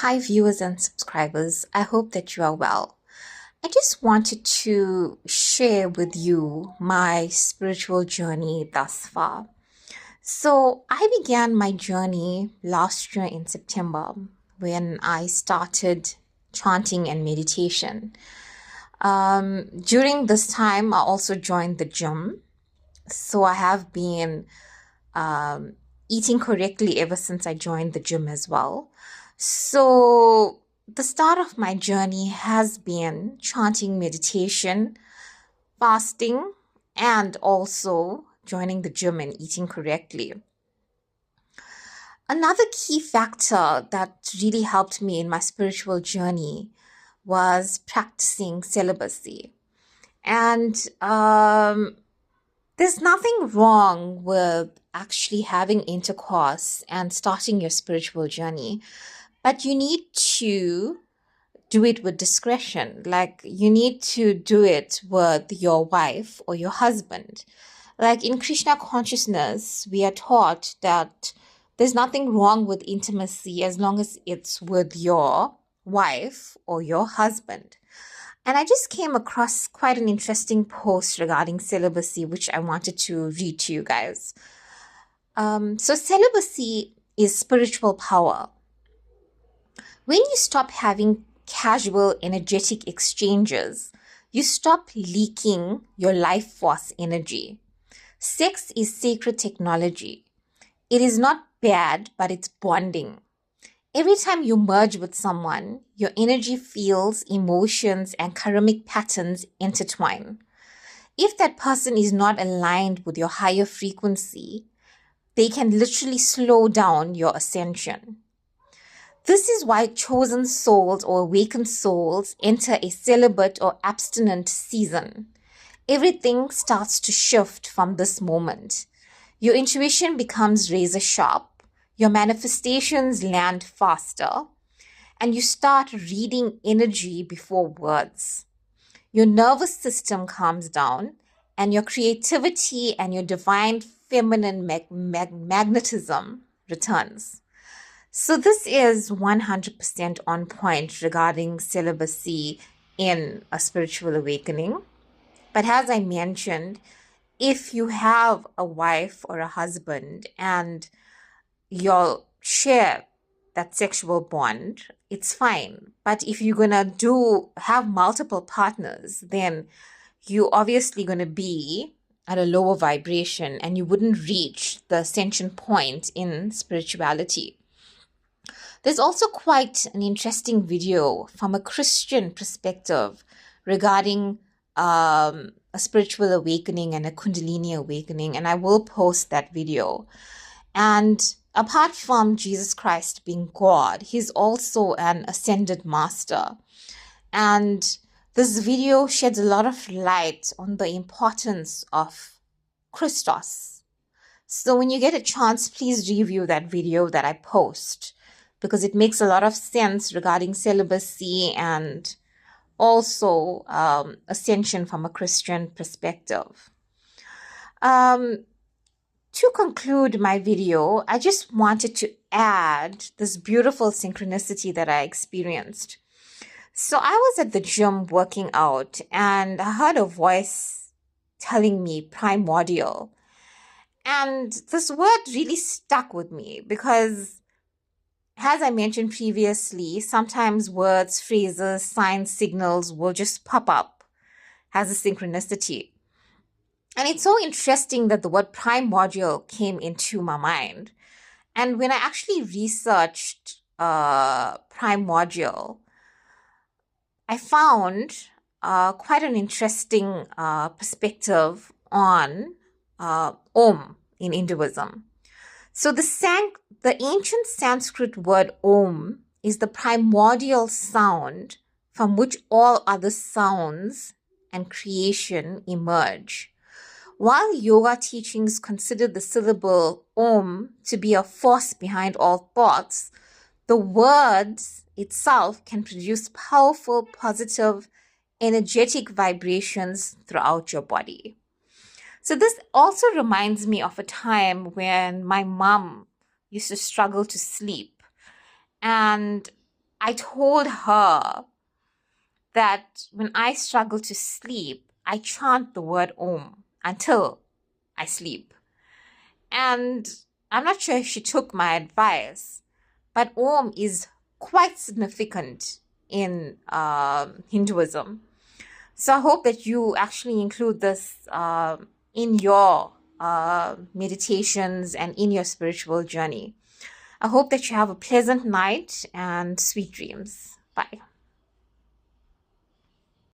Hi, viewers and subscribers. I hope that you are well. I just wanted to share with you my spiritual journey thus far. So, I began my journey last year in September when I started chanting and meditation. During this time, I also joined the gym. So, I have been eating correctly ever since I joined the gym as well. So, the start of my journey has been chanting meditation, fasting, and also joining the gym and eating correctly. Another key factor that really helped me in my spiritual journey was practicing celibacy. And there's nothing wrong with actually having intercourse and starting your spiritual journey, but you need to do it with discretion. Like, you need to do it with your wife or your husband. Like, in Krishna consciousness, we are taught that there's nothing wrong with intimacy as long as it's with your wife or your husband. And I just came across quite an interesting post regarding celibacy, which I wanted to read to you guys. So celibacy is spiritual power. When you stop having casual energetic exchanges, you stop leaking your life force energy. Sex is sacred technology. It is not bad, but it's bonding. Every time you merge with someone, your energy fields, emotions, and karmic patterns intertwine. If that person is not aligned with your higher frequency, they can literally slow down your ascension. This is why chosen souls or awakened souls enter a celibate or abstinent season. Everything starts to shift from this moment. Your intuition becomes razor sharp, your manifestations land faster, and you start reading energy before words. Your nervous system calms down, and your creativity and your divine feminine magnetism returns. So this is 100% on point regarding celibacy in a spiritual awakening. But as I mentioned, if you have a wife or a husband and you'll share that sexual bond, it's fine. But if you're gonna have multiple partners, then you're obviously gonna be at a lower vibration and you wouldn't reach the ascension point in spirituality. There's also quite an interesting video from a Christian perspective regarding a spiritual awakening and a Kundalini awakening, and I will post that video. And apart from Jesus Christ being God, he's also an ascended master. And this video sheds a lot of light on the importance of Christos. So when you get a chance, please review that video that I post, because it makes a lot of sense regarding celibacy and also ascension from a Christian perspective. To conclude my video, I just wanted to add this beautiful synchronicity that I experienced. So I was at the gym working out and I heard a voice telling me primordial. And this word really stuck with me because, as I mentioned previously, sometimes words, phrases, signs, signals will just pop up as a synchronicity. And it's so interesting that the word primordial came into my mind. And when I actually researched primordial, I found quite an interesting perspective on Om in Hinduism. So the ancient Sanskrit word Om is the primordial sound from which all other sounds and creation emerge. While yoga teachings consider the syllable Om to be a force behind all thoughts, the words itself can produce powerful, positive, energetic vibrations throughout your body. So this also reminds me of a time when my mom used to struggle to sleep. And I told her that when I struggle to sleep, I chant the word Om until I sleep. And I'm not sure if she took my advice, but Om is quite significant in Hinduism. So I hope that you actually include this in your meditations and in your spiritual journey. I hope that you have a pleasant night and sweet dreams. Bye.